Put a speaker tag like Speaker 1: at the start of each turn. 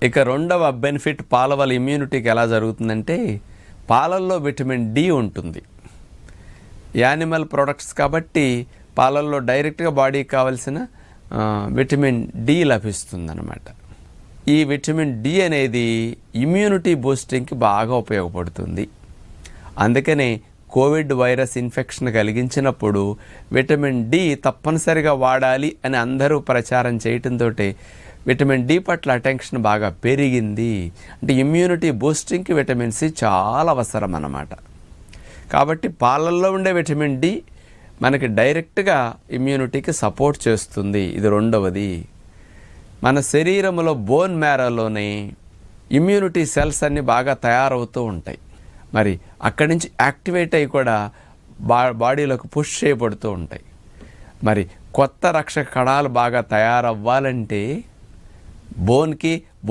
Speaker 1: ఇక రెండవ బెనిఫిట్ పాల వల్ల ఇమ్యూనిటీకి ఎలా జరుగుతుందంటే, పాలల్లో విటమిన్ డి ఉంటుంది. యానిమల్ ప్రొడక్ట్స్ కాబట్టి పాలల్లో డైరెక్ట్గా బాడీకి కావాల్సిన విటమిన్ డి లభిస్తుందన్నమాట. ఈ విటమిన్ డి అనేది ఇమ్యూనిటీ బూస్టింగ్కి బాగా ఉపయోగపడుతుంది. అందుకనే కోవిడ్ వైరస్ ఇన్ఫెక్షన్ కలిగించినప్పుడు విటమిన్ డి తప్పనిసరిగా వాడాలి అని అందరూ ప్రచారం చేయటంతో విటమిన్ డి పట్ల అటెన్షన్ బాగా పెరిగింది. అంటే ఇమ్యూనిటీ బూస్టింగ్కి విటమిన్ సి చాలా అవసరం అన్నమాట. కాబట్టి పాలల్లో ఉండే విటమిన్ డి మనకి డైరెక్ట్గా ఇమ్యూనిటీకి సపోర్ట్ చేస్తుంది. ఇది రెండవది. మన శరీరంలో బోన్ మ్యారోలోనే ఇమ్యూనిటీ సెల్స్ అన్నీ బాగా తయారవుతూ ఉంటాయి. మరి అక్కడి నుంచి యాక్టివేట్ అయ్యి కూడా బాడీలోకి పుష్ చేయబడుతూ ఉంటాయి. మరి కొత్త రక్షక కణాలు బాగా తయారవ్వాలంటే బోన్కి